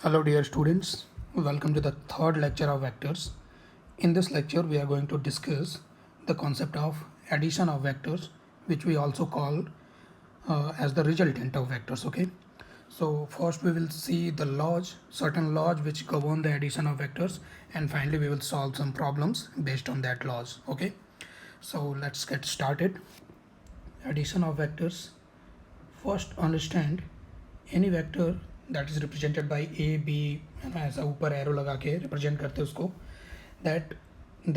Hello dear students, welcome to the third lecture of vectors. In this lecture we are going to discuss the concept of addition of vectors, which we also call as the resultant of vectors. Okay, so first we will see the laws, certain laws which govern the addition of vectors, and finally we will solve some problems based on that laws. Okay, so let's get started. Addition of vectors. First understand any vector that is represented by a b, है ना, ऐसा ऊपर arrow लगा के represent करते हैं उसको, that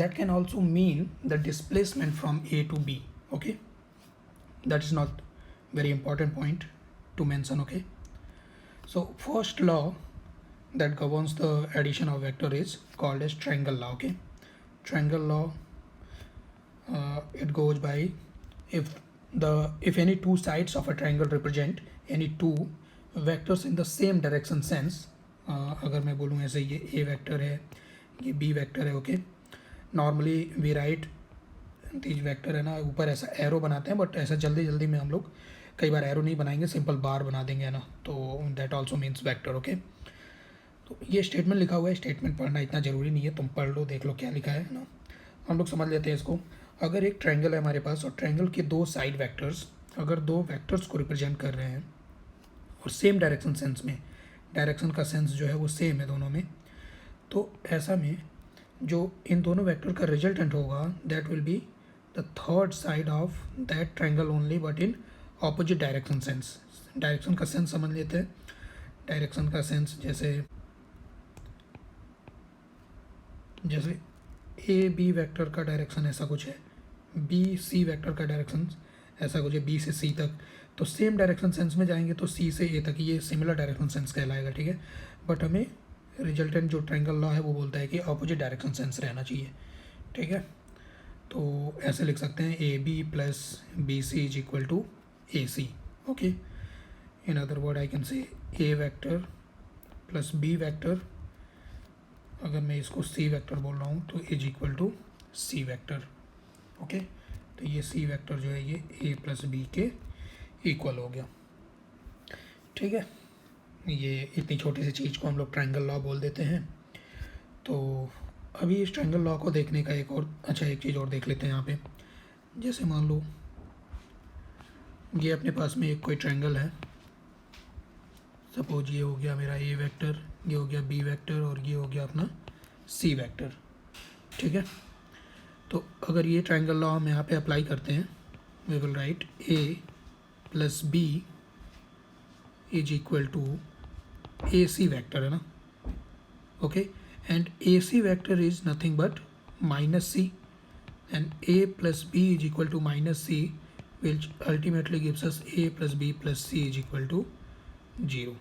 that can also mean the displacement from a to b. Okay, that is not very important point to mention. Okay, so first law that governs the addition of vector is called as triangle law. Okay, triangle law, it goes by if any two sides of a triangle represent any two vectors in the same direction sense. अगर मैं बोलूँ ऐसे, ये ए vector है, ये B vector है. Okay, normally we write these vector है ना, ऊपर ऐसा एरो बनाते हैं, बट ऐसा जल्दी जल्दी में हम लोग कई बार एरो नहीं बनाएंगे, सिंपल बार बना देंगे, है ना, तो that also means vector. Okay, तो ये स्टेटमेंट लिखा हुआ है, स्टेटमेंट पढ़ना इतना ज़रूरी नहीं है, तुम पढ़ लो, देख लो क्या लिखा है ना, हम लोग समझ लेते हैं इसको. अगर एक ट्रायंगल है हमारे पास और ट्रायंगल के दो साइड वेक्टर्स अगर दो वेक्टर्स को रिप्रेजेंट कर रहे हैं और सेम डायरेक्शन सेंस में, डायरेक्शन का सेंस जो है वो सेम है दोनों में, तो ऐसा में जो इन दोनों वेक्टर का रिजल्टेंट होगा that will be the third side of that triangle only, but in opposite direction sense. Direction का सेंस समझ लेते हैं. डायरेक्शन का सेंस जैसे ए बी वेक्टर का डायरेक्शन ऐसा कुछ है, बी सी वेक्टर का डायरेक्शन ऐसा कुछ है, बी से सी तक, तो सेम डायरेक्शन सेंस में जाएंगे तो सी से ए तक, ये सिमिलर डायरेक्शन सेंस कहलाएगा. ठीक है, बट हमें रिजल्टेंट जो ट्रायंगल लॉ है वो बोलता है कि अपोजिट डायरेक्शन सेंस रहना चाहिए. ठीक है, तो ऐसे लिख सकते हैं A B plus B C is equal to A C. Okay, in other word I can say A vector plus B vector, अगर मैं इसको सी वेक्टर बोल रहा हूँ तो is equal to C vector. Okay, तो ये सी वेक्टर जो है ये ए प्लस बी के इक्वल हो गया. ठीक है, ये इतनी छोटी सी चीज़ को हम लोग ट्रायंगल लॉ बोल देते हैं. तो अभी इस ट्रायंगल लॉ को देखने का एक चीज़ और देख लेते हैं यहाँ पे. जैसे मान लो ये अपने पास में एक कोई ट्रायंगल है, सपोज ये हो गया मेरा ए वेक्टर, ये हो गया बी वेक्टर और ये हो गया अपना सी वेक्टर. ठीक है, तो अगर ये ट्रायंगल लॉ हम यहाँ पे अप्लाई करते हैं, we will write A plus B is equal to A C vector, है ना. Okay, and A C vector is nothing but minus C, and A plus B is equal to minus C, which ultimately gives us A plus B plus C is equal to 0.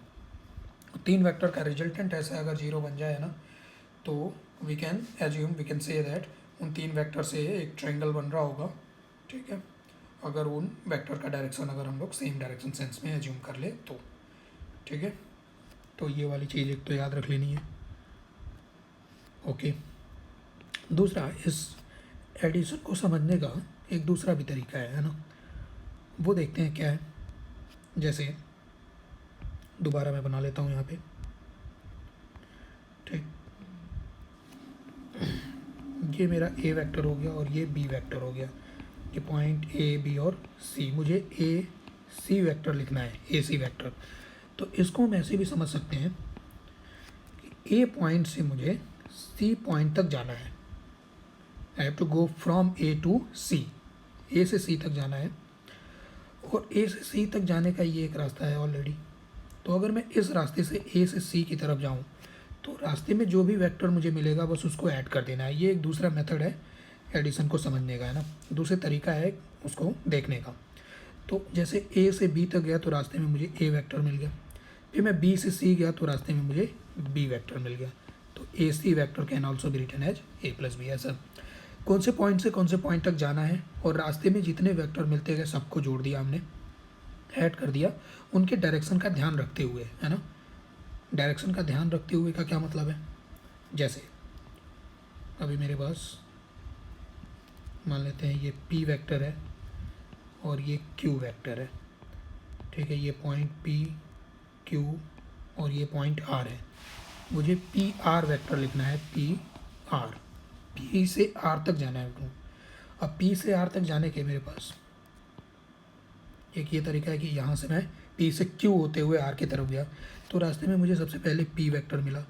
तीन vector का resultant ऐसा अगर 0 बन जाए ना, तो we can say that उन तीन वेक्टर से एक ट्रायंगल बन रहा होगा. ठीक है, अगर उन वेक्टर का डायरेक्शन अगर हम लोग सेम डायरेक्शन सेंस में एज्यूम कर ले तो. ठीक है, तो ये वाली चीज़ एक तो याद रख लेनी है. ओके, दूसरा, इस एडिशन को समझने का एक दूसरा भी तरीका है ना, वो देखते हैं क्या है. जैसे दोबारा मैं बना लेता हूँ यहाँ पे. ठीक, ये मेरा ए वेक्टर हो गया और ये बी वेक्टर हो गया, ये पॉइंट ए बी और सी, मुझे ए सी वेक्टर लिखना है, ए सी वेक्टर. तो इसको हम ऐसे भी समझ सकते हैं कि ए पॉइंट से मुझे सी पॉइंट तक जाना है. I have to go from A to C, A से सी तक जाना है, और ए से सी तक जाने का ये एक रास्ता है ऑलरेडी. तो अगर मैं इस रास्ते से ए से सी की तरफ जाऊँ तो रास्ते में जो भी वेक्टर मुझे मिलेगा बस उसको ऐड कर देना है. ये एक दूसरा मेथड है एडिशन को समझने का, है ना, दूसरे तरीका है उसको देखने का. तो जैसे ए से बी तक गया तो रास्ते में मुझे ए वेक्टर मिल गया, फिर मैं बी से सी गया तो रास्ते में मुझे बी वेक्टर मिल गया. तो A C vector can also be written as A plus B. ऐसा कौन से पॉइंट से कौन से पॉइंट तक जाना है और रास्ते में जितने वेक्टर मिलते गए सबको जोड़ दिया हमने, ऐड कर दिया, उनके डायरेक्शन का ध्यान रखते हुए, है ना. डायरेक्शन का ध्यान रखते हुए का क्या मतलब है, जैसे अभी मेरे पास मान लेते हैं ये पी वेक्टर है और ये क्यू वेक्टर है. ठीक है, ये पॉइंट पी क्यू और ये पॉइंट आर है, मुझे पी आर वैक्टर लिखना है, पी आर, पी से आर तक जाना है मेरे को। अब पी से आर तक जाने के मेरे पास एक ये तरीका है कि यहाँ से मैं पी से क्यू होते हुए आर की तरफ गया, तो रास्ते में मुझे सबसे पहले पी वेक्टर मिला,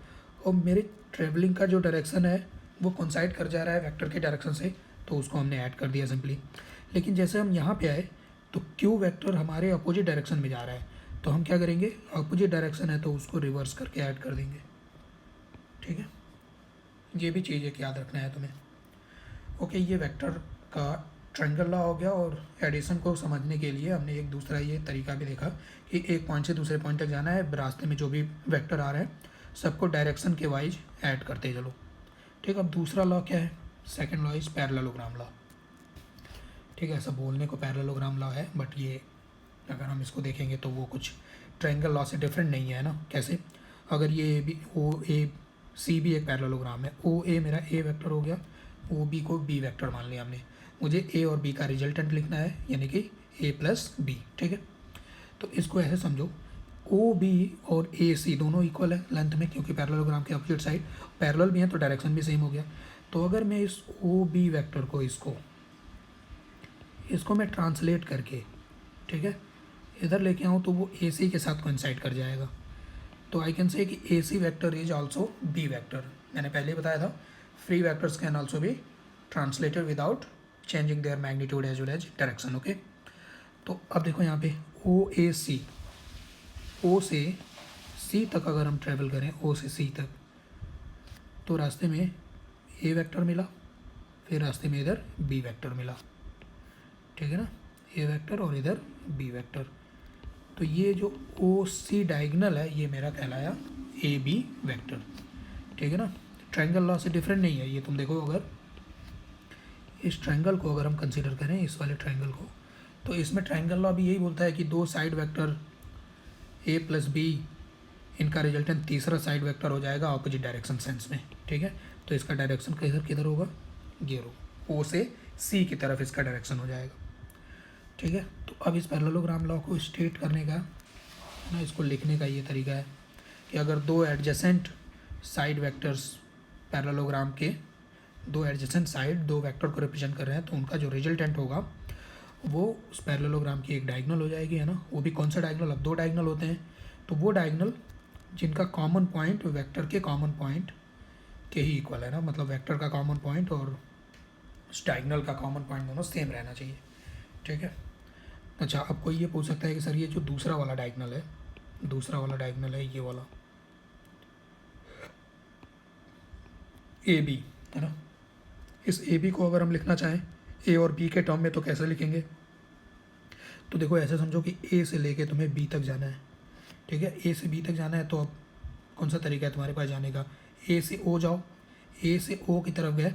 और मेरे ट्रेवलिंग का जो डायरेक्शन है वो कोइंसाइड कर जा रहा है वेक्टर के डायरेक्शन से, तो उसको हमने ऐड कर दिया सिंपली। लेकिन जैसे हम यहाँ पे आए तो क्यू वेक्टर हमारे अपोजिट डायरेक्शन में जा रहा है, तो हम क्या करेंगे, अपोजिट डायरेक्शन है तो उसको रिवर्स करके ऐड कर देंगे। ठीक है, ये भी चीज़ एक याद रखना है तुम्हें। ओके, ये वेक्टर का ट्रायंगल लॉ हो गया, और एडिशन को समझने के लिए हमने एक दूसरा ये तरीका भी देखा कि एक पॉइंट से दूसरे पॉइंट तक जाना है, रास्ते में जो भी वेक्टर आ रहा है सबको डायरेक्शन के वाइज ऐड करते चलो। ठीक, अब दूसरा लॉ क्या है, second law is parallelogram law. ठीक है, ऐसा बोलने को पैरेललोग्राम लॉ है, बट ये अगर हम इसको देखेंगे तो वो कुछ ट्रायंगल लॉ से डिफरेंट नहीं है ना। कैसे, अगर ये भी ओ ए सी भी एक पैरेललोग्राम है, ओ ए मेरा ए वेक्टर हो गया, ओ बी को बी वेक्टर मान लिया हमने, मुझे ए और बी का रिजल्टेंट लिखना है, यानी कि ए प्लस बी। ठीक है, तो इसको ऐसे समझो, ओ बी और ए सी दोनों इक्वल है लेंथ में, क्योंकि पैरेललोग्राम के अपोजिट साइड पैरेलल भी हैं तो डायरेक्शन भी सेम हो गया। तो अगर मैं इस ओ बी वेक्टर को इसको मैं ट्रांसलेट करके, ठीक है, इधर लेके आऊँ तो वो ए सी के साथ कोइंसाइड कर जाएगा, तो आई कैन से कि A C vector is also B vector. मैंने पहले ही बताया था, free vectors can also be translated without changing their magnitude as well as direction. Okay, तो अब देखो यहाँ पे ओ ए सी, ओ से सी तक अगर हम ट्रेवल करें, ओ से सी तक, तो रास्ते में ए वेक्टर मिला, फिर रास्ते में इधर बी वेक्टर मिला। ठीक है ना, ए वेक्टर और इधर बी वेक्टर, तो ये जो ओ सी डायगनल है ये मेरा कहलाया ए बी वेक्टर। ठीक है ना, ट्रायंगल लॉ से डिफरेंट नहीं है ये। तुम देखो, अगर इस ट्रायंगल को अगर हम कंसीडर करें, इस वाले ट्रायंगल को, तो इसमें ट्रायंगल लॉ भी यही बोलता है कि दो side vector A plus B, इनका रिजल्टेंट तीसरा साइड वेक्टर हो जाएगा ऑपोजिट डायरेक्शन सेंस में। ठीक है, तो इसका डायरेक्शन किधर किधर होगा, ये रो ओ से सी की तरफ इसका डायरेक्शन हो जाएगा। ठीक है, तो अब इस पैरेललोग्राम लॉ को स्टेट करने का ना, इसको लिखने का ये तरीका है कि अगर दो एडजेसेंट साइड वेक्टर्स पैरेललोग्राम के दो एडजेसेंट साइड दो वेक्टर को रिप्रेजेंट कर रहे हैं, तो उनका जो रिजल्टेंट होगा वो उस पैरेललोग्राम की एक डायगोनल हो जाएगी, है ना। वो भी कौन सा डायगोनल, अब दो डायगोनल होते हैं, तो वो डायगोनल जिनका कॉमन पॉइंट वेक्टर के कॉमन पॉइंट के ही इक्वल है ना, मतलब वेक्टर का कॉमन पॉइंट और उस डायगोनल का कॉमन पॉइंट दोनों सेम रहना चाहिए। ठीक है, अच्छा, अब कोई ये पूछ सकता है कि सर ये जो दूसरा वाला डायगोनल है ये वाला ए बी, है ना, इस ए बी को अगर हम लिखना चाहें ए और बी के टर्म में तो कैसे लिखेंगे, तो देखो ऐसे समझो कि ए से लेके तुम्हें बी तक जाना है। ठीक है, ए से बी तक जाना है, तो अब कौन सा तरीका है तुम्हारे पास जाने का, ए से ओ जाओ, ए से ओ की तरफ गए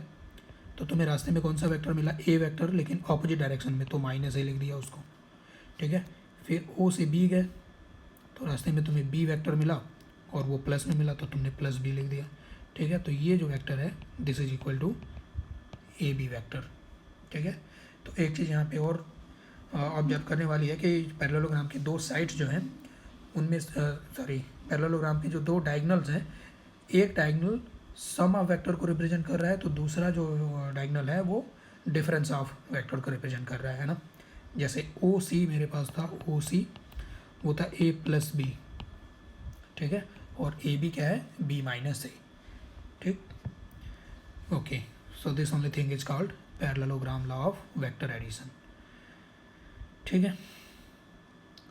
तो तुम्हें रास्ते में कौन सा वेक्टर मिला, ए वेक्टर, लेकिन ऑपोजिट डायरेक्शन में, तो माइनस ए लिख दिया उसको। ठीक है, फिर ओ से बी गए तो रास्ते में तुम्हें बी वेक्टर मिला और वो प्लस में मिला तो तुमने प्लस बी लिख दिया। ठीक है, तो ये जो वेक्टर है this is equal to A B vector. ठीक है, तो एक चीज़ यहाँ पे और ऑब्जर्व करने वाली है कि पैरेललोग्राम के दो साइड्स जो हैं उनमें पैरेललोग्राम के जो दो डायगोनल्स हैं, एक डायगोनल सम ऑफ वेक्टर को रिप्रेजेंट कर रहा है, तो दूसरा जो डायगोनल है वो डिफरेंस ऑफ वेक्टर को रिप्रेजेंट कर रहा है ना। जैसे ओ सी मेरे पास था, ओ सी वो था ए प्लस बी। ठीक है, और ए बी क्या है, बी माइनस ए। ठीक, okay, so this only thing is called parallelogram law of vector addition. ठीक है,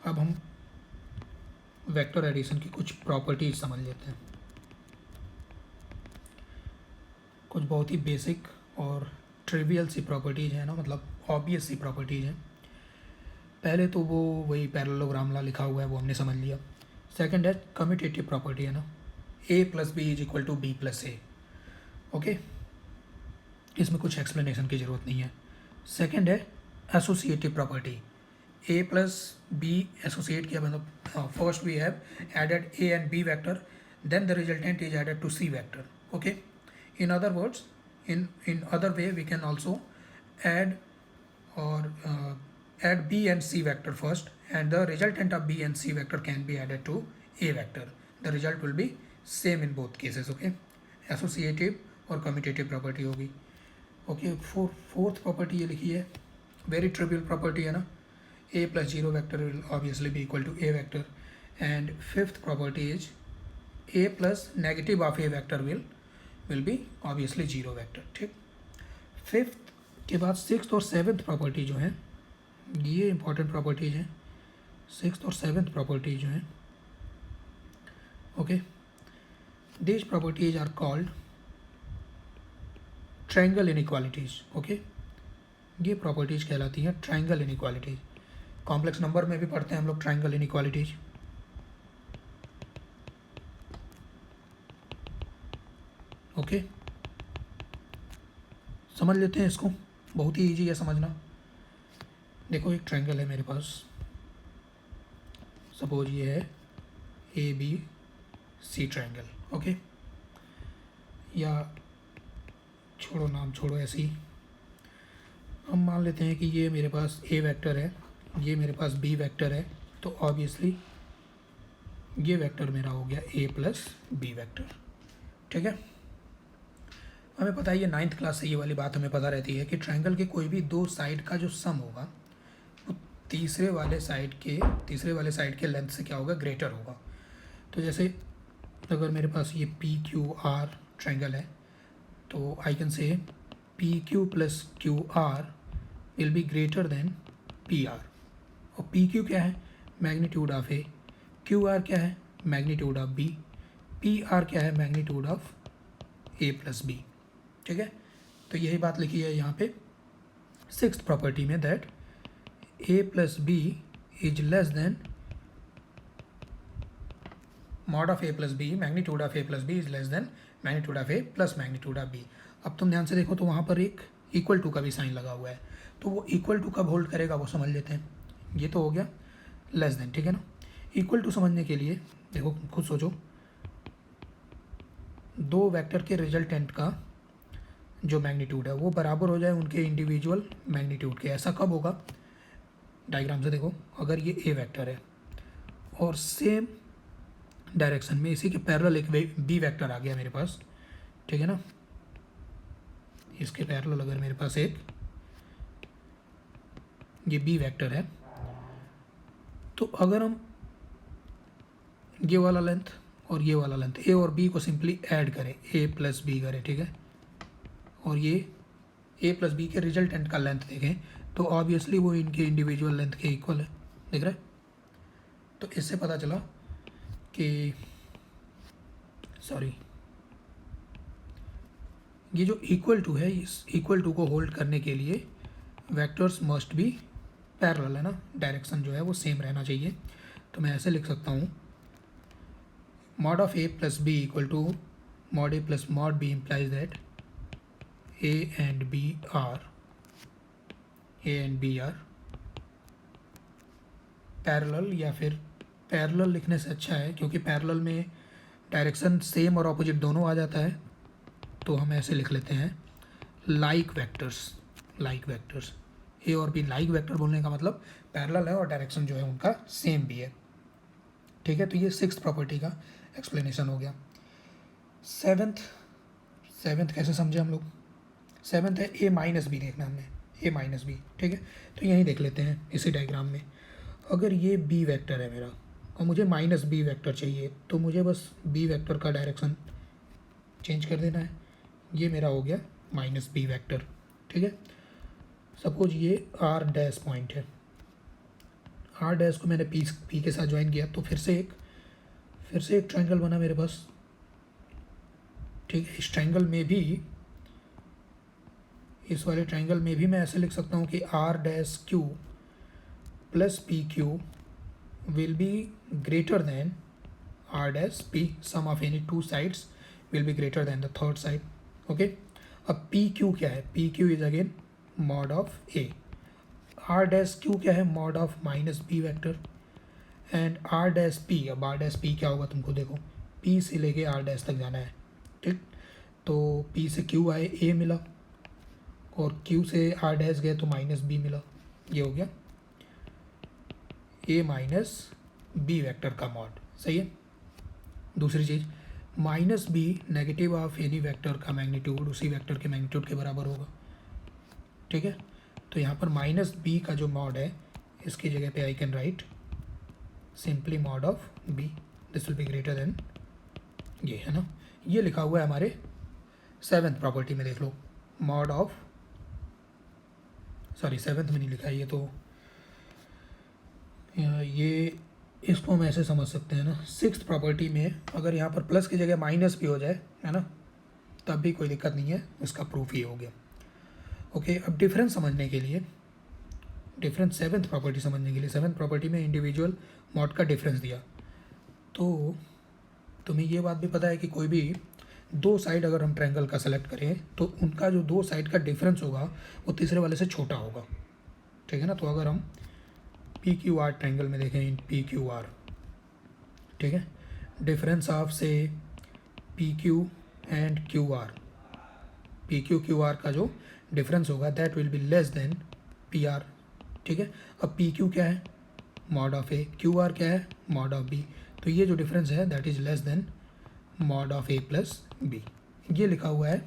अब हम वेक्टर एडिशन की कुछ प्रॉपर्टीज समझ लेते हैं, कुछ बहुत ही बेसिक और ट्रिवियल सी प्रॉपर्टीज हैं ना, मतलब ऑब्वियस सी प्रॉपर्टीज हैं। पहले तो वो वही पैरेललोग्राम लॉ लिखा हुआ है वो हमने समझ लिया। सेकंड है कम्यूटेटिव प्रॉपर्टी, है ना, A plus B is equal to B plus A. Okay, इसमें कुछ एक्सप्लेनेशन की ज़रूरत नहीं है। सेकंड है associative property, A plus B associate किया, मतलब first we have added A and B vector, then the resultant is added to C vector. Okay, in other words, in other way we can also add or add b and c vector first, and the resultant of b and c vector can be added to a vector. The result will be same in both cases. Okay, associative और commutative property होगी. Okay, fourth property ये लिखी है, very trivial property है ना, a plus 0 vector will obviously be equal to a vector. And fifth property is a plus negative of a vector will be obviously 0 vector. ठीक, fifth के बाद sixth और seventh property जो है, ये important properties हैं. सिक्स्थ और seventh property जो हैं, okay, these properties are called triangle inequalities. Okay, ये प्रॉपर्टीज कहलाती हैं ट्रायंगल इनइक्वालिटीज. कॉम्प्लेक्स नंबर में भी पढ़ते हैं हम लोग ट्रायंगल इनइक्वालिटीज. ओके, समझ लेते हैं इसको, बहुत ही इजी है समझना. देखो, एक ट्रायंगल है मेरे पास, सपोज ये है A B C triangle. Okay, या छोड़ो, नाम छोड़ो, ऐसे ही हम मान लेते हैं कि ये मेरे पास ए वेक्टर है, ये मेरे पास बी वेक्टर है. तो ऑब्वियसली ये वेक्टर मेरा हो गया ए प्लस बी वेक्टर. ठीक है, हमें पता है, ये 9th क्लास से ये वाली बात हमें पता रहती है कि ट्रायंगल के कोई भी दो साइड का जो सम होगा वो तीसरे वाले साइड के लेंथ से क्या होगा, ग्रेटर होगा. तो जैसे अगर मेरे पास ये पी क्यू आर ट्रायंगल है, तो I can say P Q plus Q R will be greater than P R. और पी क्यू क्या है, magnitude of A, Q R क्या है, magnitude of B, P R क्या है, magnitude of A plus B. ठीक है, तो यही बात लिखी है यहाँ पे सिक्स्थ प्रॉपर्टी में, that A plus B is less than mod of A plus B, magnitude of A plus B is less than magnitude of A plus magnitude of B. अब तुम ध्यान से देखो तो वहाँ पर एक इक्वल टू का भी साइन लगा हुआ है, तो वो इक्वल टू कब होल्ड करेगा वो समझ लेते हैं. ये तो हो गया लेस देन. ठीक है ना, इक्वल टू समझने के लिए देखो, खुद सोचो, दो वेक्टर के रिजल्टेंट का जो मैग्नीट्यूड है वो बराबर हो जाए उनके इंडिविजुअल मैग्नीट्यूड के. ऐसा कब होगा, डायग्राम से देखो, अगर ये ए वेक्टर है और सेम डायरेक्शन में इसी के पैरेलल एक बी वेक्टर आ गया मेरे पास. ठीक है ना, इसके पैरेलल अगर मेरे पास एक ये बी वेक्टर है, तो अगर हम ये वाला लेंथ और ये वाला लेंथ ए और बी को सिंपली ऐड करें, ए प्लस बी करें, ठीक है, और ये ए प्लस बी के रिजल्टेंट का लेंथ देखें, तो ऑब्वियसली वो इनके इंडिविजुअल लेंथ के इक्वल है. देख रहे, तो इससे पता चला कि ये जो इक्वल टू है, इस इक्वल टू को होल्ड करने के लिए वेक्टर्स मस्ट बी पैरेलल, है ना, डायरेक्शन जो है वो सेम रहना चाहिए. तो मैं ऐसे लिख सकता हूँ, mod of A plus B equal to mod A plus mod B implies that A and B are parallel. या फिर पैरेलल लिखने से अच्छा है, क्योंकि पैरेलल में डायरेक्शन सेम और ऑपोजिट दोनों आ जाता है. तो हम ऐसे लिख लेते हैं, लाइक वेक्टर्स. ए और बी लाइक वेक्टर बोलने का मतलब पैरेलल है और डायरेक्शन जो है उनका सेम भी है. ठीक है, तो ये सिक्स्थ प्रॉपर्टी का एक्सप्लेनेशन हो गया. सेवेंथ कैसे समझे हम लोग, सेवेंथ है ए माइनस बी देखना हमने, ए माइनस बी. ठीक है, तो यहीं देख लेते हैं इसी डायग्राम में. अगर ये बी वेक्टर है मेरा और मुझे माइनस बी वेक्टर चाहिए, तो मुझे बस बी वेक्टर का डायरेक्शन चेंज कर देना है. ये मेरा हो गया माइनस बी वेक्टर. ठीक है, सपोज ये आर डैश पॉइंट है, आर डैश को मैंने पी के साथ ज्वाइन किया, तो फिर से एक ट्रायंगल बना मेरे पास. ठीक है, इस वाले ट्रायंगल में भी मैं ऐसे लिख सकता हूँ कि R dash Q plus P Q will be greater than R dash P, sum of any two sides will be greater than the third side. Okay, अब पी क्यू क्या है, P Q is again mod of A, R dash Q क्या है, mod of minus B vector, and R dash P. अब R dash P क्या होगा तुमको देखो, पी से लेके आर डैश तक जाना है. ठीक, तो पी से क्यू आए, ए मिला, और क्यू से आर डैश गए तो माइनस बी मिला. ये हो गया ए माइनस बी वेक्टर का मॉड. सही है, दूसरी चीज़ minus B negative of any vector का मैग्नीट्यूड उसी वेक्टर के मैग्नीट्यूड के बराबर होगा, ठीक है। तो यहाँ पर माइनस बी का जो मॉड है इसकी जगह पे I can write simply mod of B, this will be greater than ये, है ना। ये लिखा हुआ है हमारे 7th प्रॉपर्टी में, देख लो मॉड ऑफ, सॉरी 7th में नहीं लिखा है ये, तो ये इसको हम ऐसे समझ सकते हैं ना, 6th प्रॉपर्टी में अगर यहाँ पर प्लस की जगह माइनस भी हो जाए, है ना, तब भी कोई दिक्कत नहीं है, उसका प्रूफ ही हो गया। ओके, अब डिफरेंस समझने के लिए, डिफरेंस 7th प्रॉपर्टी समझने के लिए, 7th प्रॉपर्टी में इंडिविजुअल मॉड का डिफरेंस दिया, तो तुम्हें ये बात भी पता है कि कोई भी दो साइड अगर हम ट्रायंगल का सेलेक्ट करें तो उनका जो दो साइड का डिफरेंस होगा वो तीसरे वाले से छोटा होगा, ठीक है ना। तो अगर हम पी क्यू आर ट्रायंगल में देखें, इन पी क्यू आर, ठीक है, डिफरेंस ऑफ से P Q and Q R, P Q Q R का जो डिफरेंस होगा that will be less than P are, ठीक है। अब पी क्यू क्या है, mod of A, Q R क्या है, मॉड ऑफ बी, तो ये जो डिफरेंस है that is less than mod of A plus B, ये लिखा हुआ है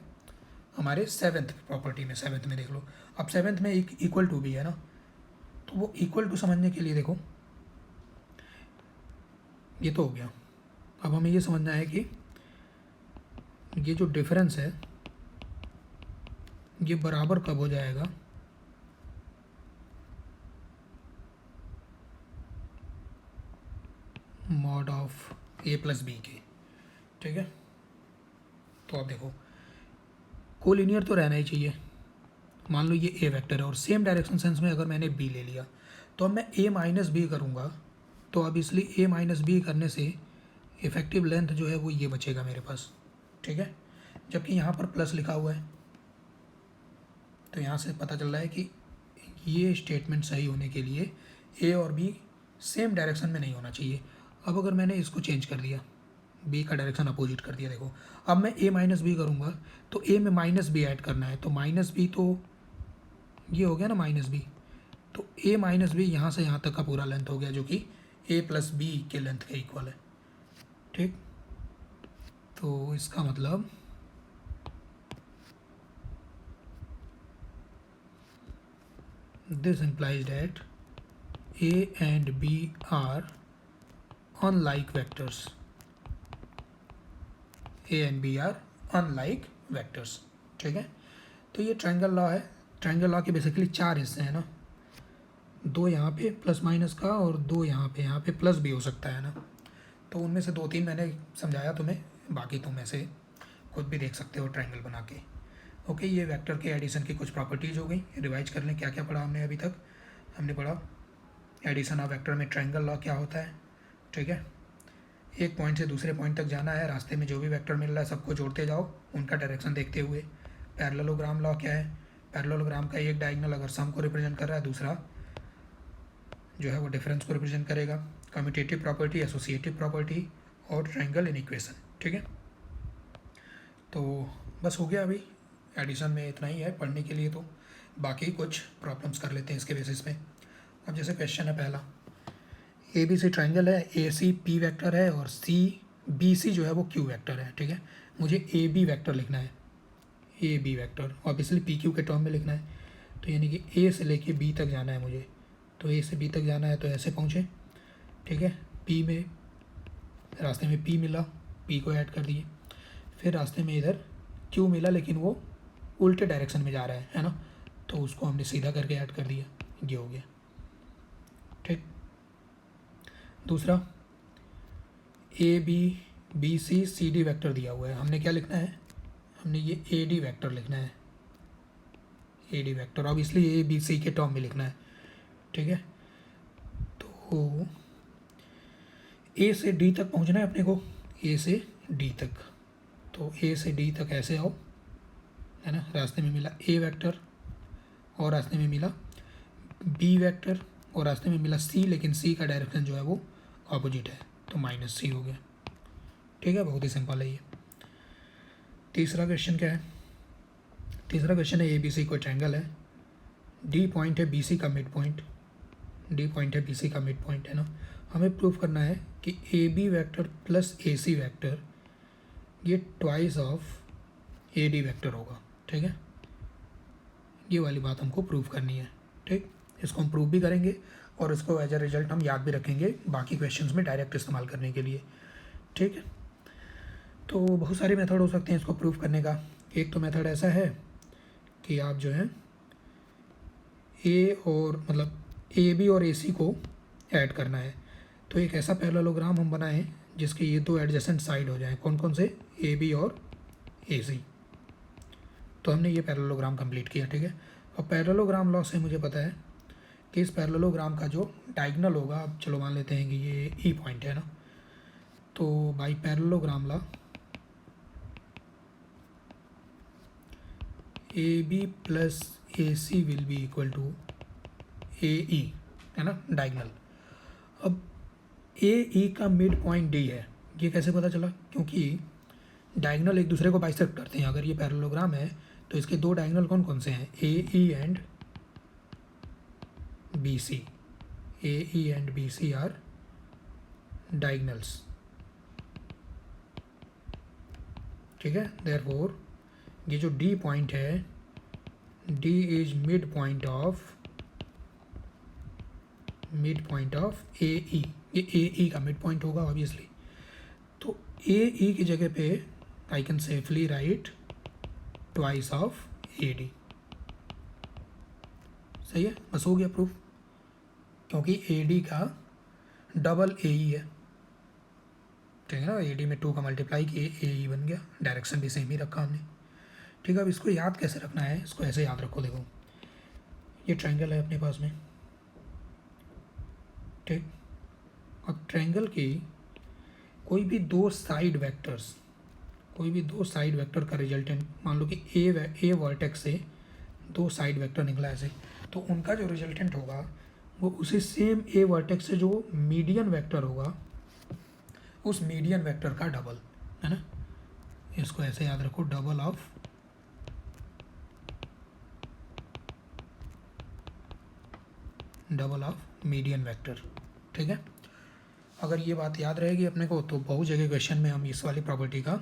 हमारे 7th प्रॉपर्टी में। 7th में देख लो, अब 7th में एक इक्वल टू भी है ना, तो वो इक्वल टू समझने के लिए देखो, ये तो हो गया। अब हमें ये समझना है कि ये जो डिफरेंस है ये बराबर कब हो जाएगा, mod of A plus B के, ठीक है। तो अब देखो कोलिनियर तो रहना ही चाहिए, मान लो ये ए वेक्टर है और सेम डायरेक्शन सेंस में अगर मैंने बी ले लिया तो अब मैं ए माइनस बी करूँगा, तो अब इसलिए ए माइनस बी करने से इफेक्टिव लेंथ जो है वो ये बचेगा मेरे पास, ठीक है। जबकि यहाँ पर प्लस लिखा हुआ है, तो यहाँ से पता चल रहा है कि ये स्टेटमेंट सही होने के लिए ए और बी सेम डायरेक्शन में नहीं होना चाहिए। अब अगर मैंने इसको चेंज कर दिया, बी का डायरेक्शन अपोजिट कर दिया, देखो अब मैं ए माइनस बी करूँगा तो ए में माइनस बी ऐड करना है, तो माइनस बी तो ये हो गया ना माइनस बी, तो ए माइनस बी यहाँ से यहाँ तक का पूरा लेंथ हो गया जो कि ए प्लस बी के लेंथ के इक्वल है, ठीक। तो इसका मतलब this implies that A and B are unlike vectors. A and B are unlike vectors, ठीक है। तो ये ट्रायंगल लॉ है, ट्रायंगल लॉ के बेसिकली 4 हिस्से हैं ना, 2 यहाँ पे प्लस माइनस का और 2 यहाँ पे प्लस भी हो सकता है ना, तो उनमें से 2-3 मैंने समझाया तुम्हें, बाकी तुम ऐसे खुद भी देख सकते हो ट्रायंगल बना के। ओके, ये वेक्टर के एडिशन की कुछ प्रॉपर्टीज़ हो गई। रिवाइज कर लें क्या क्या पढ़ा हमने अभी तक। हमने पढ़ा एडिशन ऑफ वेक्टर में ट्रायंगल लॉ क्या होता है, ठीक है। एक पॉइंट से दूसरे पॉइंट तक जाना है, रास्ते में जो भी वेक्टर मिल रहा है सबको जोड़ते जाओ उनका डायरेक्शन देखते हुए। पैरेललोग्राम लॉ क्या है, पैरेललोग्राम का एक डायगोनल अगर सम को रिप्रेजेंट कर रहा है, दूसरा जो है वो डिफरेंस को रिप्रेजेंट करेगा। कम्यूटेटिव प्रॉपर्टी, एसोसिएटिव प्रॉपर्टी और ट्रायंगल इन इक्वेशन, ठीक है। तो बस हो गया, अभी एडिशन में इतना ही है पढ़ने के लिए, तो बाकी कुछ प्रॉब्लम्स कर लेते हैं इसके बेसिस पे। अब जैसे क्वेश्चन है पहला, ए बी सी ट्राइंगल है, ए सी पी वेक्टर है और सी बी सी जो है वो क्यू वेक्टर है, ठीक है। मुझे ए बी वेक्टर लिखना है, A B vector obviously P Q के टर्म में लिखना है, तो यानी कि ए से लेके बी तक जाना है मुझे, तो ए से बी तक जाना है तो ऐसे पहुँचे, ठीक है। पी में रास्ते में पी मिला, पी को ऐड कर दिए, फिर रास्ते में इधर क्यू मिला लेकिन वो उल्टे डायरेक्शन में जा रहा है ना, तो उसको हमने सीधा करके ऐड कर दिया, ये हो गया, ठीक। दूसरा A B B C C D vector दिया हुआ है, हमने क्या लिखना है, हमने ये ए डी वैक्टर लिखना है, ए डी वैक्टर अब इसलिए ए बी सी के टर्म में लिखना है, ठीक है। तो ए से डी तक पहुंचना है अपने को, ए से डी तक, तो ए से डी तक ऐसे आओ, है ना। रास्ते में मिला ए वेक्टर और रास्ते में मिला बी वेक्टर और रास्ते में मिला सी, लेकिन सी का डायरेक्शन जो है वो ऑपोजिट है, तो माइनस सी हो गया, ठीक है। बहुत ही सिंपल है ये। तीसरा क्वेश्चन क्या है, तीसरा क्वेश्चन है ए बी सी कोई ट्रायंगल है, डी पॉइंट है बी सी का मिड पॉइंट, डी पॉइंट है बी सी का मिड पॉइंट, है ना। हमें प्रूफ करना है कि A B vector plus A C vector ये twice of A D vector होगा। ठीक है, ये वाली बात हमको प्रूफ करनी है। ठीक, इसको हम प्रूफ भी करेंगे और इसको एज अ रिजल्ट हम याद भी रखेंगे बाकी क्वेश्चंस में डायरेक्ट इस्तेमाल करने के लिए। ठीक है, तो बहुत सारे मेथड हो सकते हैं इसको प्रूफ करने का। एक तो मेथड ऐसा है कि आप जो है ए और मतलब ए बी और ए सी को ऐड करना है, तो एक ऐसा पैरेललोग्राम हम बनाएं जिसके ये दो एडजेसेंट साइड हो जाएं। कौन कौन से? ए बी और ए सी। तो हमने ये पैरेललोग्राम कंप्लीट किया। ठीक है, और पैरेललोग्राम लॉ से मुझे पता है कि इस पैरेललोग्राम का जो डायगोनल होगा, अब चलो मान लेते हैं कि ये ई पॉइंट है ना, तो by parallelogram law A B plus A C will be equal to A E, है ना, डायगोनल। अब ए ई का मिड पॉइंट डी है, ये कैसे पता चला? क्योंकि डायगोनल एक दूसरे को बाइसेक्ट करते हैं। अगर ये पैरेललोग्राम है तो इसके दो डायगोनल कौन कौन से हैं? A E and B C. A E and B C are diagonals. ठीक है, देयरफॉर ये जो डी पॉइंट है, D is mid point of A E. ये ए ई का मिड पॉइंट होगा ऑब्वियसली। तो ए ई की जगह पे I can safely right twice of A D. सही है, बस हो गया प्रूफ, क्योंकि ए डी का डबल ए ई है। ठीक है ना, ए डी में 2 का मल्टीप्लाई किए ए ई बन गया, डायरेक्शन भी सेम ही रखा हमने। ठीक है, अब इसको याद कैसे रखना है? इसको ऐसे याद रखो। देखो ये ट्रायंगल है अपने पास में। ठीक, अब ट्रायंगल की कोई भी दो साइड वेक्टर का रिजल्टेंट, मान लो कि ए वर्टेक्स से दो साइड वेक्टर निकला ऐसे, तो उनका जो रिजल्टेंट होगा वो उसी सेम ए वर्टेक्स से जो मीडियन वेक्टर होगा उस मीडियन वेक्टर का डबल, है ना। इसको ऐसे याद रखो, डबल ऑफ मीडियन वेक्टर। ठीक है, अगर ये बात याद रहेगी अपने को तो बहुत जगह क्वेश्चन में हम इस वाली प्रॉपर्टी का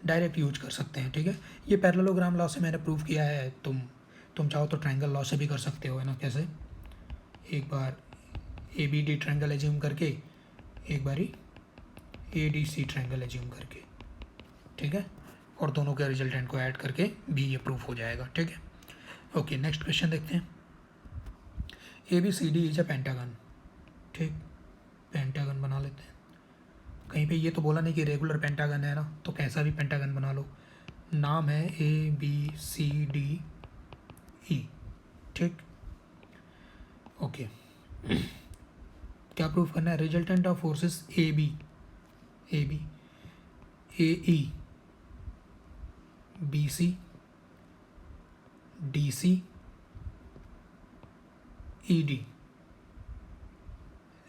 डायरेक्ट यूज कर सकते हैं। ठीक है, ये पैरेललोग्राम लॉ से मैंने प्रूव किया है, तुम चाहो तो ट्रायंगल लॉ से भी कर सकते हो, है ना। कैसे? एक बार A B D triangle assume करके, एक बारी A D C triangle assume करके। ठीक है, और दोनों के रिजल्टेंट को ऐड करके भी ये प्रूफ हो जाएगा। ठीक है, ओके, नेक्स्ट क्वेश्चन देखते हैं। A B C D is a pentagon. ठीक, पेंटागन बना लेते हैं। कहीं पे ये तो बोला नहीं कि रेगुलर पेंटागन है ना, तो कैसा भी पेंटागन बना लो। नाम है A B C D E. ठीक, ओके, क्या प्रूफ करना है? Resultant of forces A B A E B C D C E D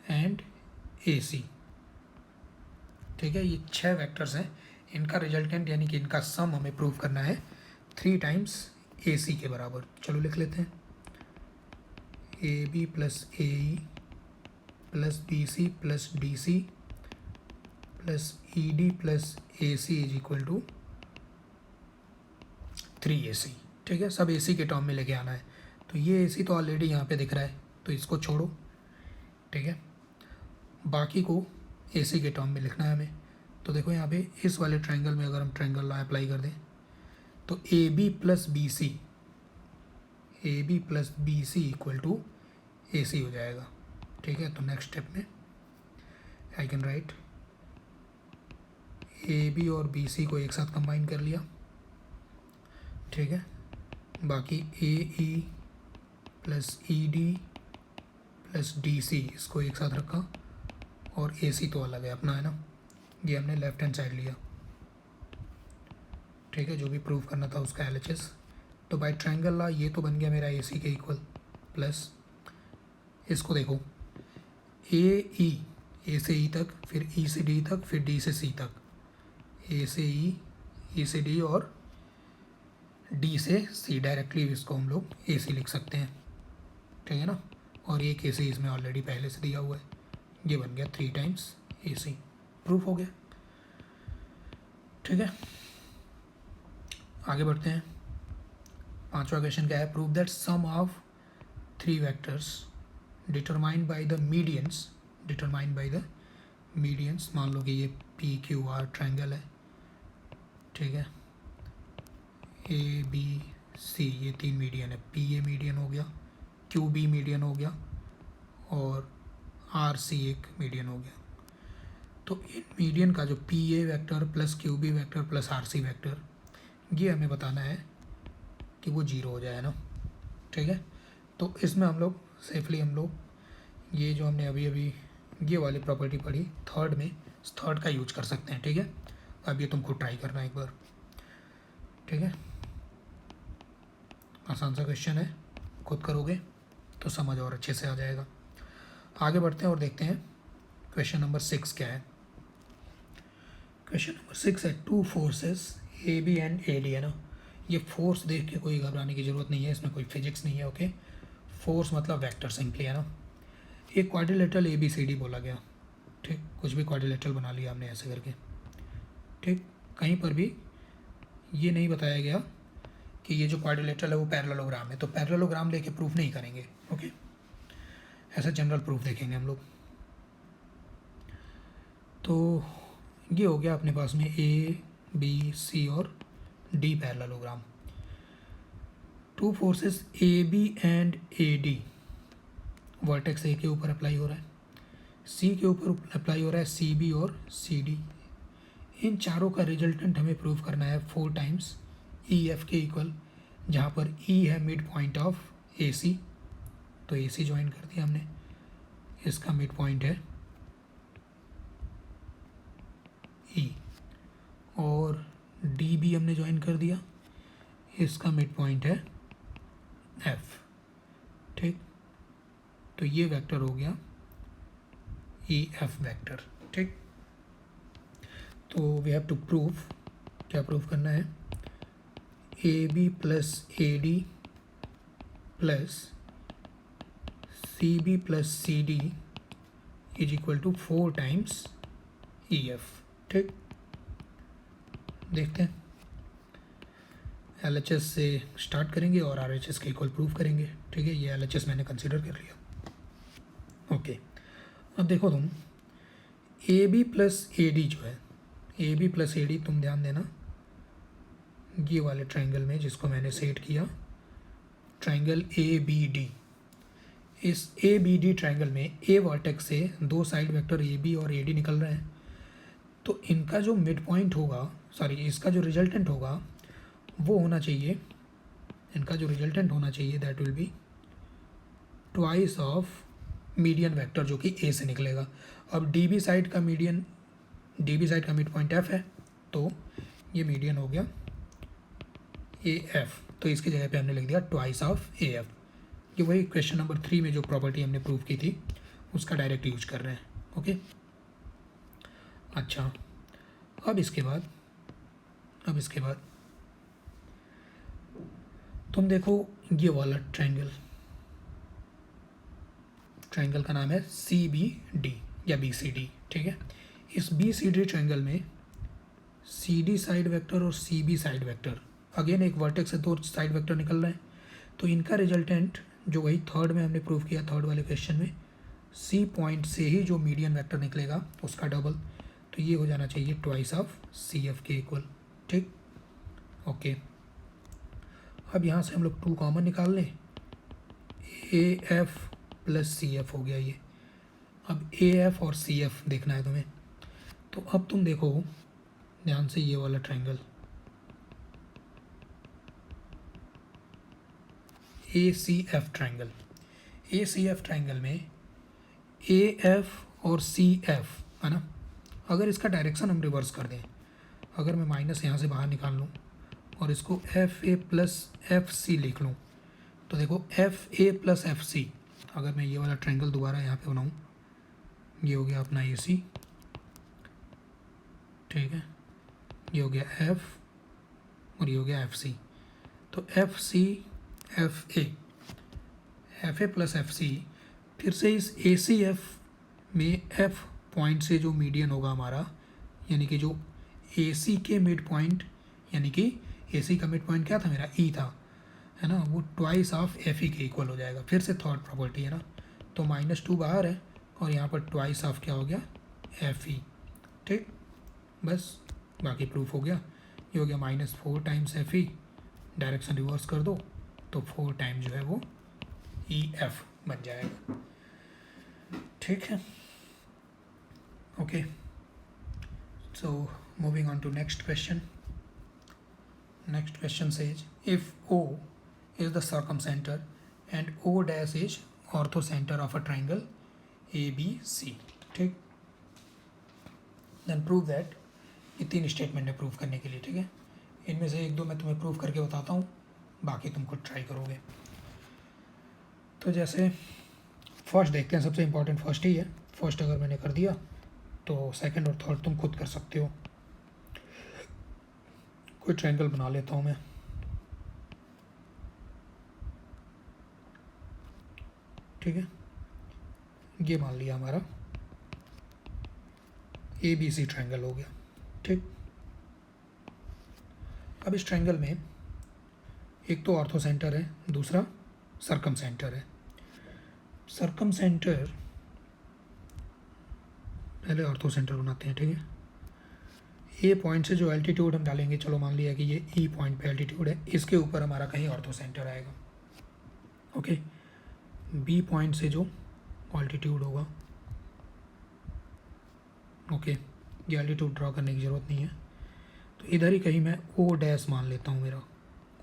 and A C. ठीक है, ये 6 वेक्टर्स हैं, इनका रिजल्टेंट यानी कि इनका सम हमें प्रूव करना है 3 टाइम्स ए सी के बराबर। चलो लिख लेते हैं, A B plus A E plus B C plus D C plus E D plus A C is equal to 3 A C. ठीक है, सब ए सी के टर्म में लेके आना है। तो ये ए सी तो ऑलरेडी यहाँ पे दिख रहा है, तो इसको छोड़ो। ठीक है, बाकी को ए सी के टर्म में लिखना है हमें। तो देखो यहाँ पे इस वाले ट्रायंगल में अगर हम ट्रायंगल लॉ अप्लाई कर दें तो A B plus B C equal to A C हो जाएगा। ठीक है, तो नेक्स्ट स्टेप में I can write A B और बी सी को एक साथ कंबाइन कर लिया। ठीक है, बाकी A E plus E D plus D C इसको एक साथ रखा, और ए सी तो अलग है अपना, है ना, ये हमने लेफ्ट हैंड साइड लिया। ठीक है, जो भी प्रूव करना था उसका LHS। तो बाय ट्रायंगल लॉ ये तो बन गया मेरा ए सी के इक्वल, प्लस इसको देखो ए से ई तक, फिर ई से डी तक, फिर डी से सी तक, ए से ई से डी और डी से सी, डायरेक्टली इसको हम लोग ए सी लिख सकते हैं। ठीक है ना, और एक ए सी इसमें ऑलरेडी पहले से दिया हुआ है, ये बन गया 3 टाइम्स ए सी, प्रूफ हो गया। ठीक है, आगे बढ़ते हैं। पांचवा क्वेश्चन क्या है, prove that sum of 3 vectors determined by the medians, determined by the medians, मान लो कि ये पी क्यू आर ट्रायंगल है, ठीक है, ए बी सी ये 3 मीडियन है, पी ए मीडियन हो गया, क्यू बी मीडियन हो गया और आर सी एक मीडियन हो गया। तो इन मीडियन का जो P A vector plus Q B vector plus R C vector, ये हमें बताना है कि वो 0 हो जाए ना। ठीक है, तो इसमें हम लोग सेफली हम लोग ये जो हमने अभी अभी ये वाली प्रॉपर्टी पढ़ी थर्ड में, थर्ड का यूज कर सकते हैं। ठीक है, अब ये तुमको ट्राई करना है एक बार। ठीक है, आसान सा क्वेश्चन है, खुद करोगे तो समझ और अच्छे से आ जाएगा। आगे बढ़ते हैं और देखते हैं क्वेश्चन नंबर 6 क्या है। क्वेश्चन नंबर 6 है, 2 forces A B and A D है ना। ये फोर्स देख के कोई घबराने की ज़रूरत नहीं है, इसमें कोई फिजिक्स नहीं है। ओके, फोर्स मतलब वेक्टर सिंपली है ना। एक quadrilateral A B C D बोला गया, ठीक, कुछ भी क्वाड्रिलेटरल बना लिया हमने ऐसे करके। ठीक, कहीं पर भी ये नहीं बताया गया कि ये जो क्वाड्रिलेटरल है वो पैरेललोग्राम है, तो पैरेललोग्राम लेके प्रूफ नहीं करेंगे। ओके, ऐसा जनरल प्रूफ देखेंगे हम लोग। तो ये हो गया अपने पास में ए बी सी और D parallelogram. 2 forces A B and A D vertex A के ऊपर अप्लाई हो रहा है, सी के ऊपर अप्लाई हो रहा है सी बी और सी डी। इन चारों का रिजल्टेंट हमें प्रूव करना है 4 टाइम्स ई एफ के इक्वल, जहाँ पर ई है मिड पॉइंट ऑफ ए सी, तो ए सी ज्वाइन कर दिया हमने, इसका मिड पॉइंट है ई, और डी बी हमने ज्वाइन कर दिया, इसका मिड पॉइंट है एफ। ठीक, तो ये वेक्टर हो गया ई एफ वेक्टर। ठीक, तो वी हैव टू प्रूव, क्या प्रूव करना है, A B plus A D plus C B plus C D is equal to 4 times E F. ठीक, देखते हैं, एल एच एस से स्टार्ट करेंगे और आर एच एस के इक्वल प्रूव करेंगे। ठीक है, ये एल एच एस मैंने कंसिडर कर लिया। ओके, अब देखो तुम A B plus A D जो है, A B plus A D तुम ध्यान देना, ये वाले ट्रायंगल में जिसको मैंने सेट किया, ट्रायंगल ए बी डी, इस ए बी डी ट्रायंगल में ए वर्टेक्स से 2 साइड वेक्टर ए बी और ए डी निकल रहे हैं, तो इनका जो मिड पॉइंट होगा, सॉरी इसका जो रिजल्टेंट होगा वो होना चाहिए, इनका जो रिजल्टेंट होना चाहिए that will be twice of median vector जो कि ए से निकलेगा। अब डी बी साइड का मीडियन, डी बी साइड का मिड पॉइंट एफ है, तो ये मीडियन हो गया ए एफ, तो इसकी जगह पे हमने लिख दिया ट्वाइस ऑफ ए एफ। ये वही क्वेश्चन नंबर 3 में जो प्रॉपर्टी हमने प्रूव की थी उसका डायरेक्ट यूज कर रहे हैं। ओके, अच्छा, अब इसके बाद तुम देखो ये वाला ट्रायंगल का नाम है सी बी डी या बी सी डी। ठीक है, इस बी सी डी ट्रायंगल में सी डी साइड वेक्टर और C B side vector, again एक वर्टेक्स से 2 साइड वेक्टर निकल रहे हैं, तो इनका रिजल्टेंट जो वही थर्ड में हमने प्रूव किया, थर्ड वाले क्वेश्चन में, सी पॉइंट से ही जो मीडियन वेक्टर निकलेगा उसका डबल, तो ये हो जाना चाहिए ट्वाइस ऑफ सी एफ के इक्वल। ठीक, ओके, अब यहाँ से हम लोग 2 कॉमन निकाल लें, A F plus C F हो गया ये। अब ए एफ और सी एफ देखना है तुम्हें, तो अब तुम देखो ध्यान से ये वाला triangle A C F triangle, A C F triangle में ए एफ और सी एफ है ना, अगर इसका डायरेक्शन हम रिवर्स कर दें, अगर मैं माइनस यहाँ से बाहर निकाल लूँ और इसको F A plus F C लिख लूँ, तो देखो F A plus F C, अगर मैं ये वाला ट्रायंगल दोबारा यहाँ पे बनाऊँ, ये हो गया अपना ए सी, ठीक है, ये हो गया एफ और ये हो गया एफ सी, तो F C F A plus F C, फिर से इस ए सी एफ में एफ पॉइंट से जो मीडियन होगा हमारा, यानी कि जो ए सी के मिड पॉइंट, यानी कि ए सी का मिड पॉइंट क्या था मेरा, ई था, है ना, वो ट्वाइस ऑफ एफ ई के इक्वल हो जाएगा। फिर से थर्ड प्रॉपर्टी है ना, तो -2 बाहर है और यहाँ पर ट्वाइस ऑफ क्या हो गया, एफ ई। ठीक, बस बाकी प्रूफ हो गया। ये हो गया -4 times F E, direction reverse कर दो तो 4 टाइम जो है वो ई एफ बन जाएगा। ठीक है, okay. So moving on to next question. Next question says if O is the circumcenter and O dash is orthocenter of a triangle ABC। ठीक, देन प्रूव दैट। ये 3 स्टेटमेंट है प्रूव करने के लिए। ठीक है, इनमें से 1-2 मैं तुम्हें प्रूव करके बताता हूँ, बाकी तुम खुद ट्राई करोगे। तो जैसे फर्स्ट देखते हैं, सबसे इम्पोर्टेंट फर्स्ट ही है। फर्स्ट अगर मैंने कर दिया तो सेकंड और थर्ड तुम खुद कर सकते हो। कोई ट्रायंगल बना लेता हूँ मैं। ठीक है, ये मान लिया हमारा ABC ट्रायंगल हो गया। ठीक, अब इस ट्रायंगल में एक तो ऑर्थो सेंटर है, दूसरा सर्कम सेंटर है। सर्कम सेंटर, पहले ऑर्थो सेंटर बनाते हैं। ठीक है, ए पॉइंट से जो एल्टीट्यूड हम डालेंगे, चलो मान लिया कि ये ई पॉइंट पे एल्टीट्यूड है, इसके ऊपर हमारा कहीं ऑर्थो सेंटर आएगा। ओके, बी पॉइंट से जो ऑल्टीट्यूड होगा, ओके, ये एल्टीट्यूड ड्रॉ करने की ज़रूरत नहीं है, तो इधर ही कहीं मैं ओ डैश मान लेता हूँ, मेरा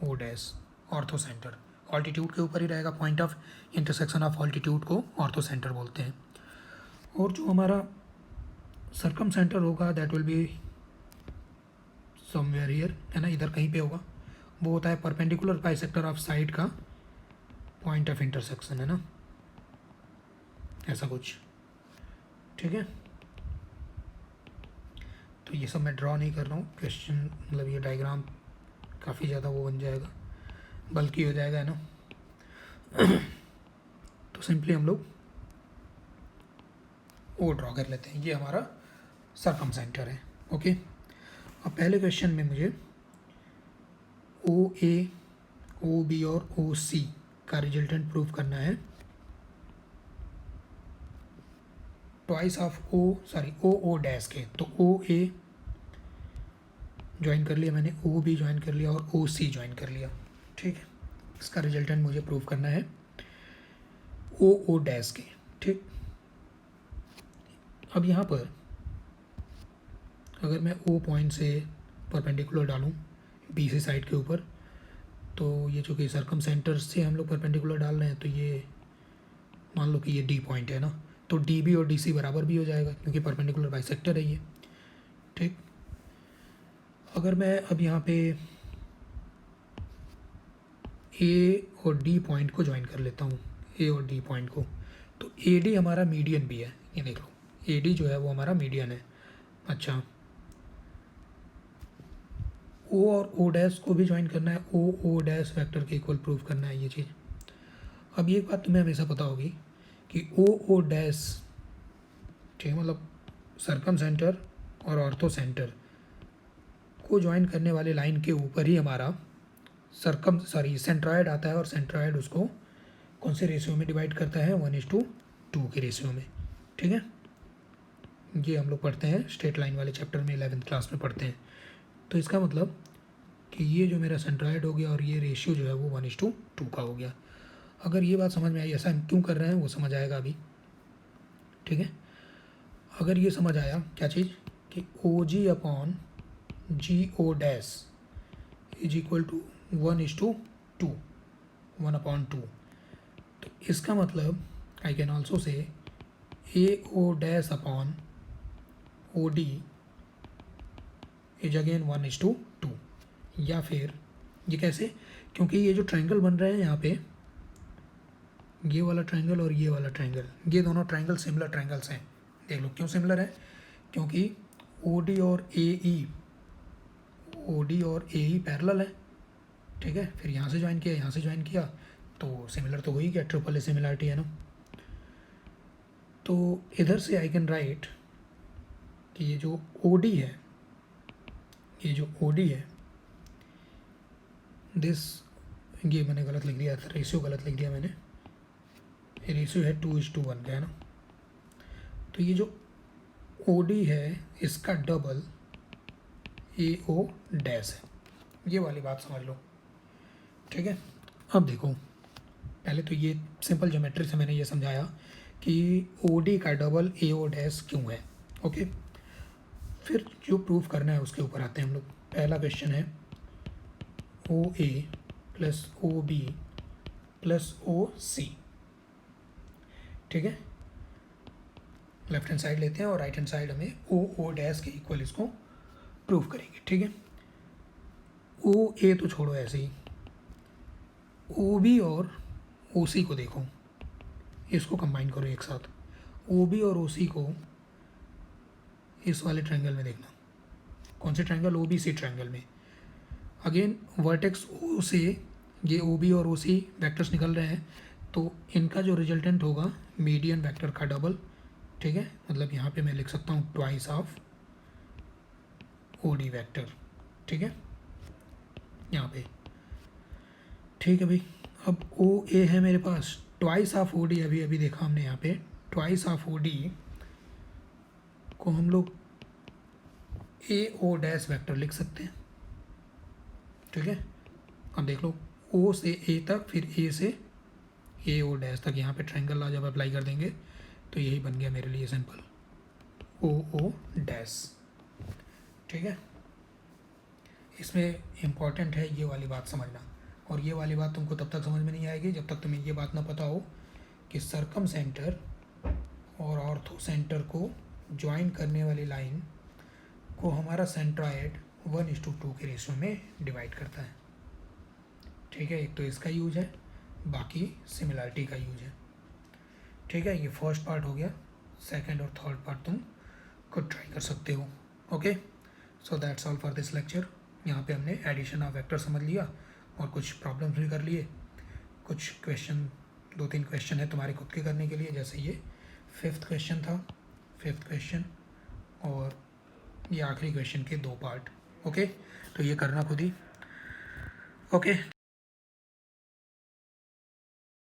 O dash orthocentre altitude के ऊपर ही रहेगा। Point of intersection of altitude को ऑर्थो सेंटर बोलते हैं। और जो हमारा सर्कम सेंटर होगा that will be somewhere here, है ना, इधर कहीं पे होगा। वो होता है परपेंडिकुलर बाइसेक्टर ऑफ साइड का पॉइंट ऑफ इंटरसेक्शन, है ना, ऐसा कुछ। ठीक है, तो ये सब मैं ड्रॉ नहीं कर रहा हूँ। क्वेश्चन मतलब ये डायग्राम काफ़ी ज़्यादा वो बन जाएगा, बल्कि हो जाएगा, है ना। तो सिंपली हम लोग वो ड्रॉ कर लेते हैं। ये हमारा सर्कम सेंटर है। ओके, अब पहले क्वेश्चन में मुझे OA, OB और OC का रिजल्टेंट प्रूव करना है। ट्वाइस ऑफ OO डैश के, तो OA ज्वाइन कर लिया मैंने, OB ज्वाइन कर लिया और OC ज्वाइन कर लिया। ठीक है, इसका रिजल्टेंट मुझे प्रूव करना है OO डैश के। ठीक, अब यहाँ पर अगर मैं O पॉइंट से परपेंडिकुलर डालूँ BC साइड के ऊपर, तो ये चूँकि सर्कम सेंटर से हम लोग परपेंडिकुलर डाल रहे हैं, तो ये मान लो कि ये D पॉइंट है ना, तो DB और DC बराबर भी हो जाएगा क्योंकि परपेंडिकुलर बाइसेक्टर है ये। ठीक, अगर मैं अब यहाँ पे A और D पॉइंट को ज्वाइन कर लेता हूँ, A और D पॉइंट को, तो AD हमारा मीडियन भी है। ये देख लो, AD जो है वो हमारा मीडियन है। अच्छा, O और O डैश को भी ज्वाइन करना है, O डैश वेक्टर के इक्वल प्रूव करना है ये चीज़। अब ये बात तुम्हें हमेशा पता होगी कि O डैश, ठीक है, मतलब सर्कम सेंटर और ऑर्थो सेंटर को ज्वाइन करने वाले लाइन के ऊपर ही हमारा सेंट्रॉयड आता है, और सेंट्रॉयड उसको कौन से रेशियो में डिवाइड करता है, 1:2 के रेशियो में। ठीक है, ये हम लोग पढ़ते हैं स्ट्रेट लाइन वाले चैप्टर में, 11th क्लास में पढ़ते हैं। तो इसका मतलब कि ये जो मेरा सेंट्रॉयड हो गया और ये रेशियो जो है वो 1:2 का हो गया। अगर ये बात समझ में आई, ऐसा हम क्यों कर रहे हैं वो समझ आएगा अभी। ठीक है, अगर ये समझ आया क्या चीज़ कि OG upon GO dash is equal to 1:2, 1/2, तो इसका मतलब I can also say AO dash upon OD is again 1:2। या फिर ये कैसे, क्योंकि ये जो ट्रायंगल बन रहे हैं यहाँ पे, ये वाला ट्रायंगल और ये वाला ट्रायंगल, ये दोनों ट्रायंगल सिमिलर ट्रायंगल्स हैं। देख लो क्यों सिमिलर है, क्योंकि OD और AE पैरेलल है। ठीक है, फिर यहाँ से ज्वाइन किया, यहाँ से ज्वाइन किया, तो सिमिलर तो हो ही गया, ट्रिपल ए सिमिलरिटी है ना। तो इधर से आई कैन राइट कि ये जो OD है, ये जो OD है दिस, ये मैंने गलत लिख दिया था, रेशियो गलत लिख दिया मैंने, ये रेशियो है 2:1 का है ना। तो ये जो OD है इसका डबल AO डैश है, ये वाली बात समझ लो, ठीक है। अब देखो, पहले तो ये सिंपल ज्योमेट्री से मैंने ये समझाया कि OD का डबल AO डैश क्यों है, ओके। फिर जो प्रूफ करना है उसके ऊपर आते हैं हम लोग। पहला क्वेश्चन है OA plus OB plus OC, ठीक है। लेफ्ट हैंड साइड लेते हैं और राइट हैंड साइड हमें OO डैश के इक्वल इसको प्रूफ करेंगे, ठीक है। OA तो छोड़ो ऐसे ही, OB और OC को देखो, इसको कंबाइन करो एक साथ। OB और OC को इस वाले ट्रायंगल में देखना, कौन से ट्रायंगल, OBC ट्रायंगल में। अगेन वर्टेक्स O से ये OB और OC वेक्टर्स निकल रहे हैं, तो इनका जो रिजल्टेंट होगा मीडियन वेक्टर का डबल, ठीक है। मतलब यहाँ पे मैं लिख सकता हूँ ट्वाइस ऑफ OD वेक्टर, ठीक है, यहाँ पे, ठीक है भाई। अब OA है मेरे पास, ट्वाइस ऑफ OD अभी अभी देखा हमने यहाँ पे, ट्वाइस ऑफ OD को हम लोग AO डैश वेक्टर लिख सकते हैं, ठीक है। अब देख लो, O से A तक, फिर A से AO डैश तक, यहाँ पे ट्रायंगल जब अप्लाई कर देंगे तो यही बन गया मेरे लिए सिंपल OO डैश, ठीक है। इसमें इम्पॉर्टेंट है ये वाली बात समझना, और ये वाली बात तुमको तब तक समझ में नहीं आएगी जब तक तुम्हें ये बात ना पता हो कि सर्कम सेंटर और ऑर्थो सेंटर को ज्वाइन करने वाली लाइन को हमारा सेंट्रॉयड 1:2 के रेशियो में डिवाइड करता है, ठीक है। एक तो इसका यूज है, बाकी सिमिलरिटी का यूज है, ठीक है। ये फर्स्ट पार्ट हो गया, सेकंड और थर्ड पार्ट तुम खुद ट्राई कर सकते हो, okay. So that's all for this lecture. यहाँ पे हमने एडिशन ऑफ वेक्टर समझ लिया और कुछ प्रॉब्लम्स भी कर लिए, कुछ क्वेश्चन, 2-3 क्वेश्चन है तुम्हारे खुद के करने के लिए, जैसे ये 5th क्वेश्चन था, 5th क्वेश्चन, और ये आखिरी क्वेश्चन के 2 पार्ट, ओके। तो ये करना खुद ही, ओके।